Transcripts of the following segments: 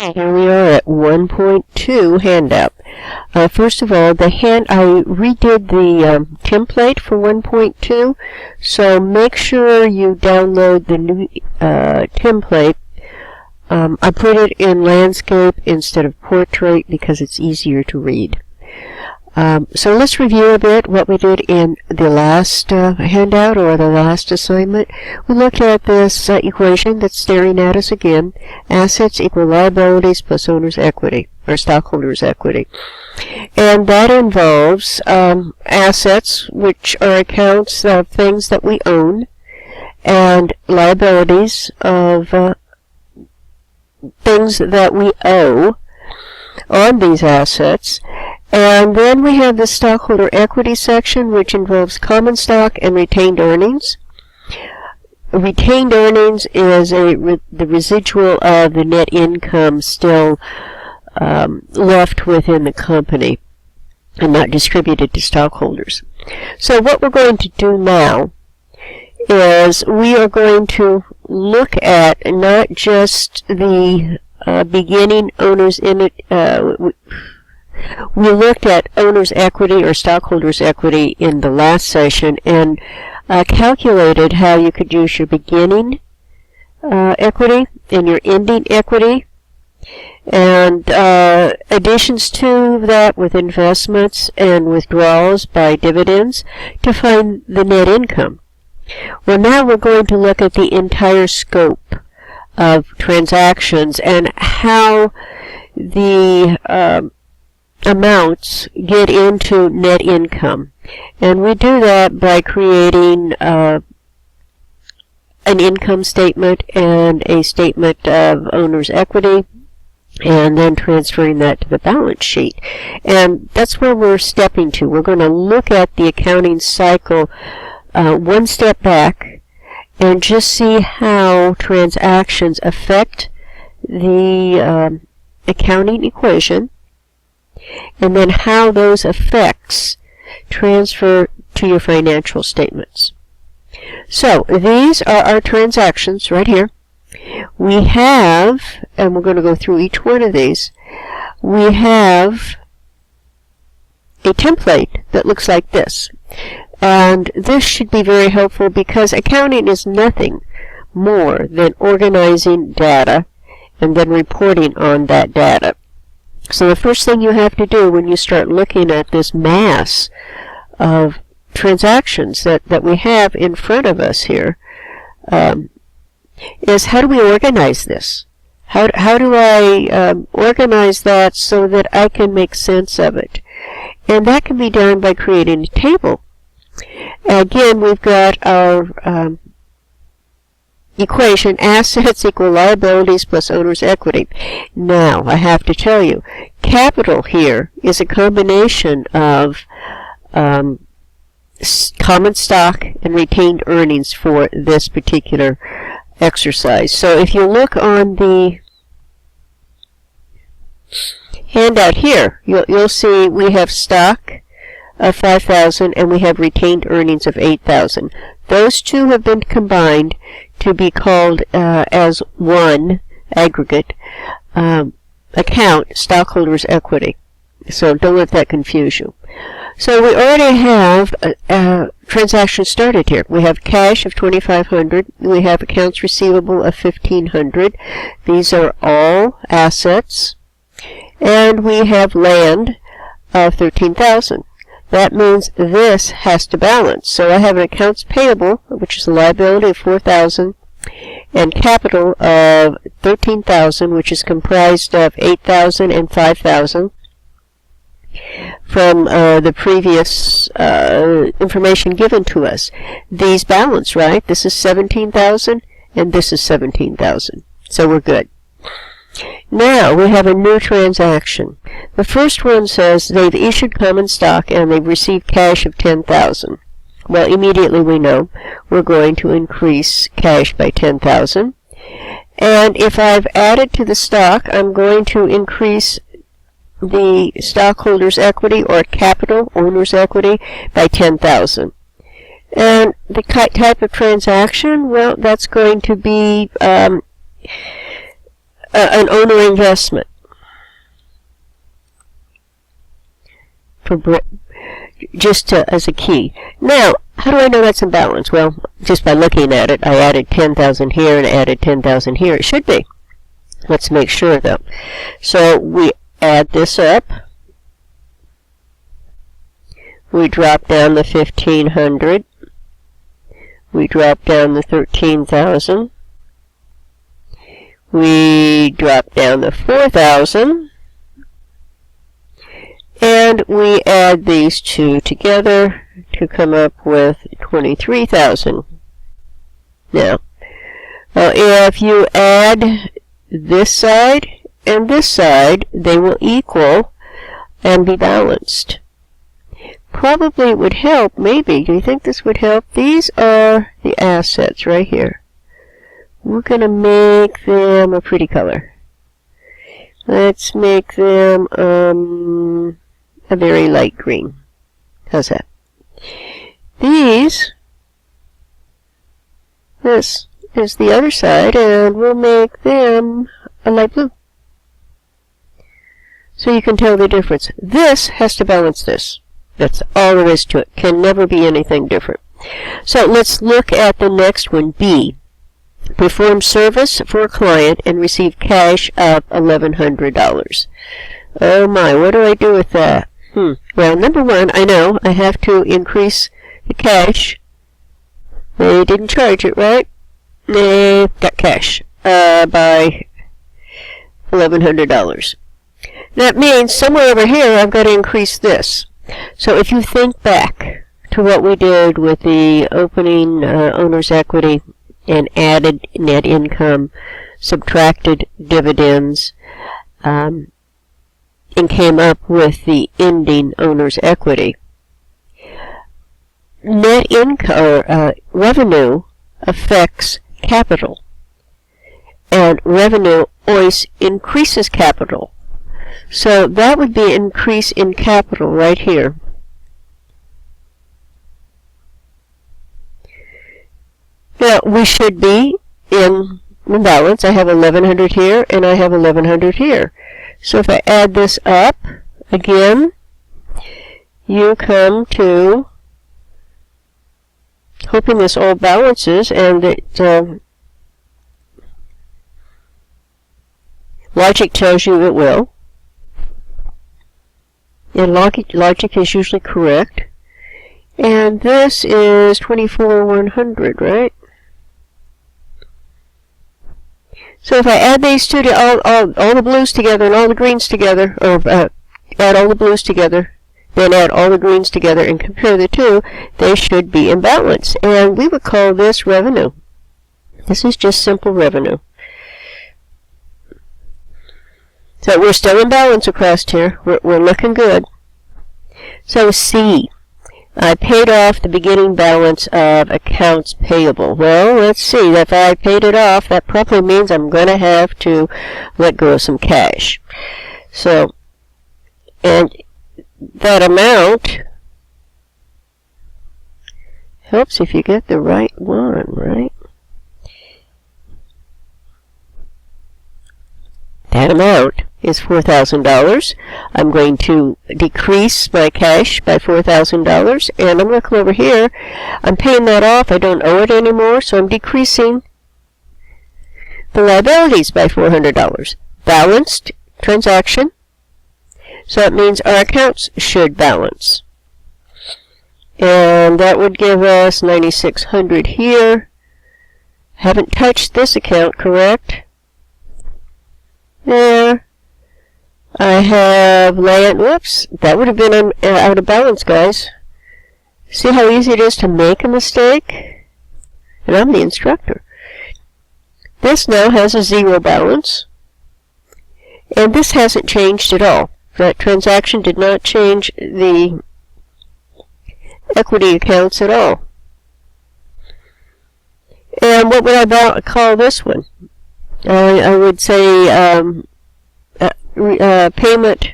Okay, here we are at 1.2 handout. First of all, I redid the template for 1.2, so make sure you download the new template. I put it in landscape instead of portrait because it's easier to read. So let's review a bit what we did in the last handout or the last assignment. We looked at this equation that's staring at us again. Assets equal liabilities plus owner's equity, or stockholders' equity. And that involves assets, which are accounts of things that we own, and liabilities of things that we owe on these assets. And then we have the stockholder equity section, which involves common stock and retained earnings. Retained earnings is the residual of the net income still left within the company and not distributed to stockholders. So what we're going to do now is we are going to look at not just the beginning owners in it. We looked at owner's equity or stockholders' equity in the last session and calculated how you could use your beginning equity and your ending equity, and additions to that with investments and withdrawals by dividends to find the net income. Well, now we're going to look at the entire scope of transactions and how the amounts get into net income. And we do that by creating an income statement and a statement of owner's equity, and then transferring that to the balance sheet. And that's where we're stepping to. We're going to look at the accounting cycle one step back and just see how transactions affect the accounting equation, and then how those effects transfer to your financial statements. So these are our transactions right here. We have, and we're going to go through each one of these, we have a template that looks like this. And this should be very helpful because accounting is nothing more than organizing data and then reporting on that data. So the first thing you have to do when you start looking at this mass of transactions that we have in front of us here is how do we organize this? How do I organize that so that I can make sense of it? And that can be done by creating a table. Again, we've got our equation, assets equal liabilities plus owner's equity. Now, I have to tell you, capital here is a combination of common stock and retained earnings for this particular exercise. So if you look on the handout here, you'll see we have stock of 5,000 and we have retained earnings of 8,000. Those two have been combined to be called as one aggregate account, stockholders' equity. So don't let that confuse you. So we already have transactions started here. We have cash of 2,500. We have accounts receivable of 1,500. These are all assets. And we have land of 13,000. That means this has to balance. So I have an accounts payable, which is a liability of 4,000, and capital of 13,000, which is comprised of 8,000 and 5,000 from the previous information given to us. These balance, right? This is 17,000 and this is 17,000. So we're good. Now we have a new transaction. The first one says they've issued common stock and they've received cash of 10,000. Well, immediately we know we're going to increase cash by 10,000. And if I've added to the stock, I'm going to increase the stockholders' equity or capital, owner's equity, by 10,000. And the type of transaction, well, that's going to be an owner investment. Just as a key. Now, how do I know that's in balance? Well, just by looking at it, I added 10,000 here and added 10,000 here. It should be. Let's make sure, though. So we add this up. We drop down the 1,500. We drop down the 13,000. We drop down the 4,000. And we add these two together to come up with 23,000. Now, if you add this side and this side, they will equal and be balanced. Probably it would help, maybe. Do you think this would help? These are the assets right here. We're going to make them a pretty color. Let's make them a very light green. How's that? This is the other side, and we'll make them a light blue. So you can tell the difference. This has to balance this. That's all there is to it. Can never be anything different. So let's look at the next one, B. Perform service for a client and receive cash of $1,100. Oh my, what do I do with that? Well, number one, I know I have to increase the cash. They didn't charge it, right? They got cash by $1,100. That means somewhere over here I've got to increase this. So if you think back to what we did with the opening owner's equity and added net income, subtracted dividends, and came up with the ending owner's equity. Net income, revenue affects capital, and revenue always increases capital. So that would be an increase in capital right here. Now we should be in balance. I have 1,100 here and I have 1,100 here. So if I add this up again, you come to hoping this all balances, and it logic tells you it will. And logic is usually correct. And this is 24,100, right? So if I add these two to all the blues together and all the greens together, or add all the blues together, then add all the greens together and compare the two, they should be in balance. And we would call this revenue. This is just simple revenue. So we're still in balance across here. We're looking good. So C. I paid off the beginning balance of accounts payable. Well, let's see. If I paid it off, that probably means I'm going to have to let go of some cash. So, and that amount helps if you get the right one, right? That amount is $4,000. I'm going to decrease my cash by $4,000, and I'm going to come over here. I'm paying that off. I don't owe it anymore, so I'm decreasing the liabilities by $400. Balanced transaction. So that means our accounts should balance. And that would give us $9,600 here. Haven't touched this account, correct? There. I have land. Whoops, that would have been out of balance, guys. See how easy it is to make a mistake? And I'm the instructor. This now has a zero balance. And this hasn't changed at all. That transaction did not change the equity accounts at all. And what would I call this one? I would say payment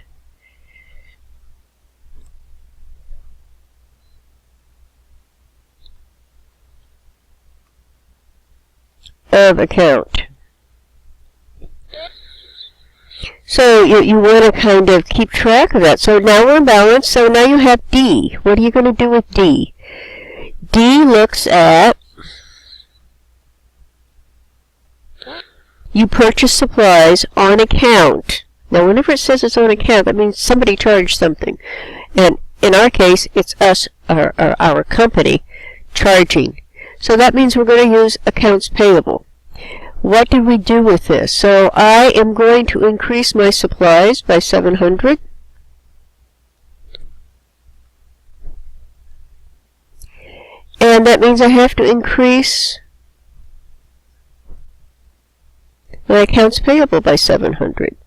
of account. So you want to kind of keep track of that. So now we're in balance. So now you have D. What are you going to do with D? D looks at, you purchase supplies on account. Now whenever it says it's on account, that means somebody charged something. And in our case, it's us, our company, charging. So that means we're going to use accounts payable. What did we do with this? So I am going to increase my supplies by 700. And that means I have to increase my accounts payable by 700.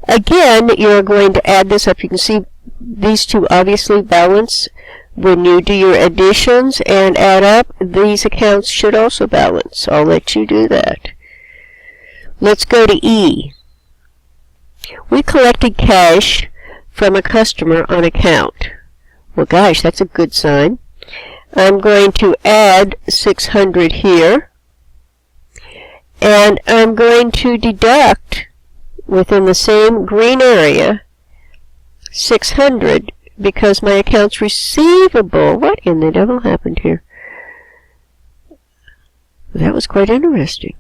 Again, you're going to add this up. You can see these two obviously balance. When you do your additions and add up, these accounts should also balance. I'll let you do that. Let's go to E. We collected cash from a customer on account. Well, gosh, that's a good sign. I'm going to add 600 here. And I'm going to deduct within the same green area 600 because my accounts receivable. What in the devil happened here? That was quite interesting.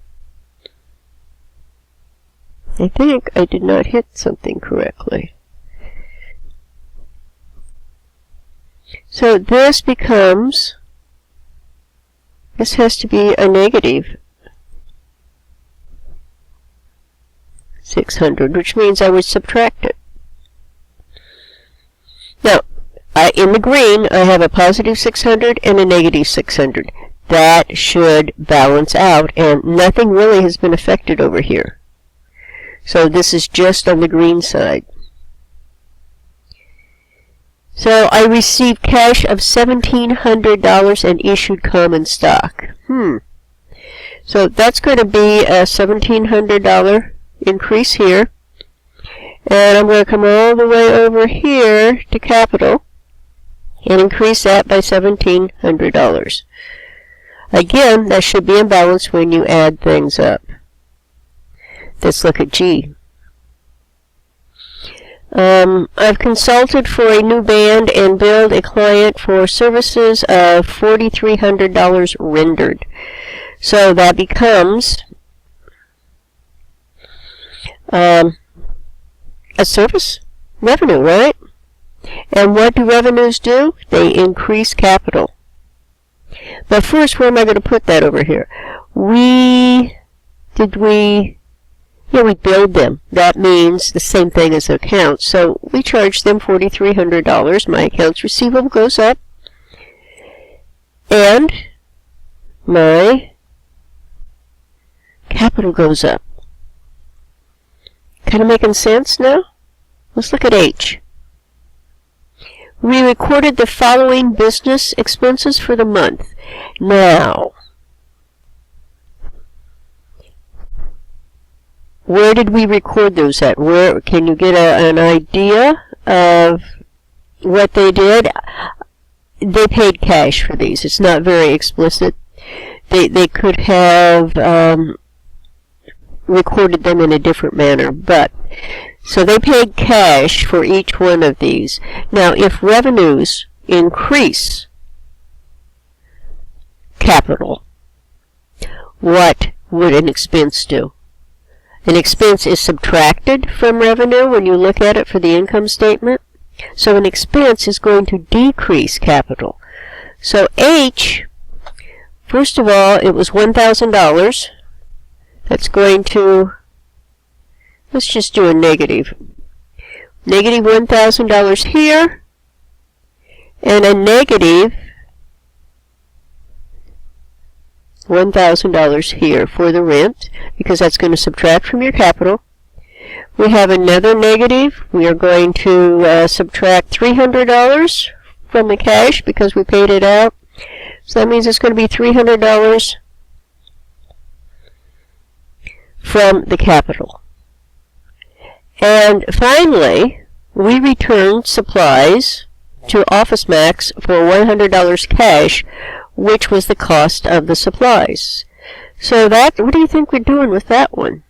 I think I did not hit something correctly. So this becomes, this has to be a negative 600, which means I would subtract it. Now, in the green, I have a positive 600 and a negative 600. That should balance out, and nothing really has been affected over here. So this is just on the green side. So I received cash of $1,700 and issued common stock. So that's going to be a $1,700 increase here. And I'm going to come all the way over here to capital and increase that by $1,700. Again, that should be in balance when you add things up. Let's look at G. I've consulted for a new band and billed a client for services of $4,300 rendered. So that becomes a service revenue, right? And what do revenues do? They increase capital. But first, where am I going to put that over here? We billed them. That means the same thing as accounts. So we charged them $4,300. My accounts receivable goes up. And my capital goes up. Kind of making sense now? Let's look at H. We recorded the following business expenses for the month. Now, where did we record those at? Where can you get an idea of what they did? They paid cash for these. It's not very explicit. They could have recorded them in a different manner, but so they paid cash for each one of these. Now, if revenues increase capital, what would an expense do? An expense is subtracted from revenue when you look at it for the income statement. So an expense is going to decrease capital. So H, first of all, it was $1,000. That's going to, let's just do a negative. Negative $1,000 here, and a negative $1,000 here for the rent, because that's going to subtract from your capital. We have another negative. We are going to subtract $300 from the cash because we paid it out. So that means it's going to be $300 from the capital. And finally, we returned supplies to OfficeMax for $100 cash, which was the cost of the supplies. So that, what do you think we're doing with that one?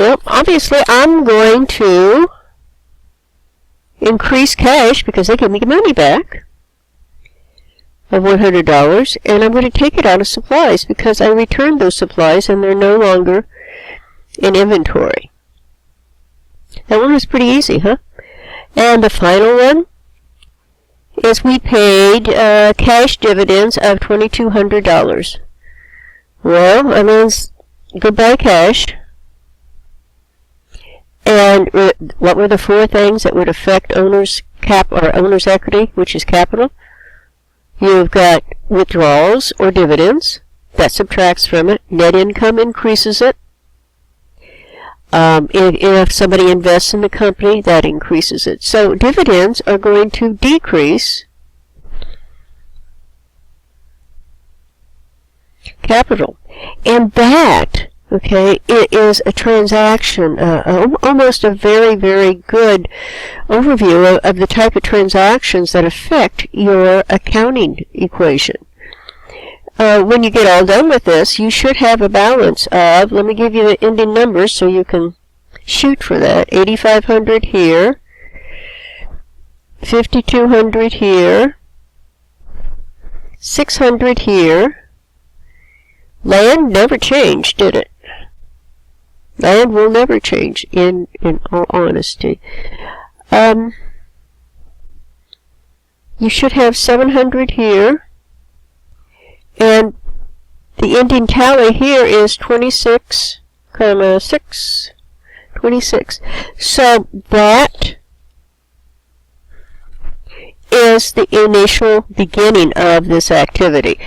Well, obviously I'm going to increase cash because they give me money back of $100, and I'm going to take it out of supplies because I returned those supplies and they're no longer in inventory. That one was pretty easy, huh? And the final one is we paid cash dividends of $2,200. Well, that means goodbye cash. And what were the four things that would affect owner's equity, which is capital? You've got withdrawals or dividends. That subtracts from it. Net income increases it. If somebody invests in the company, that increases it. So dividends are going to decrease capital. And that, okay, it is a transaction, almost a very, very good overview of the type of transactions that affect your accounting equation. When you get all done with this, you should have a balance of, let me give you the ending numbers so you can shoot for that, $8,500 here, $5,200 here, $600 here. Land never changed, did it? Land will never change, in all honesty. You should have $700 here. And the ending tally here is 26,6. 26. So that is the initial beginning of this activity.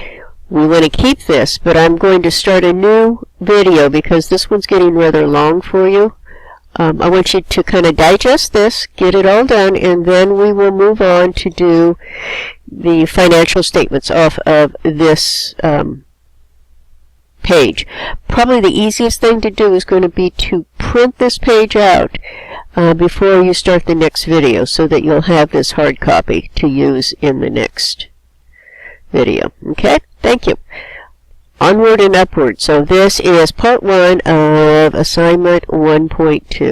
We want to keep this, but I'm going to start a new video because this one's getting rather long for you. I want you to kind of digest this, get it all done, and then we will move on to do the financial statements off of this page. Probably the easiest thing to do is going to be to print this page out before you start the next video so that you'll have this hard copy to use in the next video. Okay? Thank you. Onward and upward. So this is part 1 of assignment 1.2.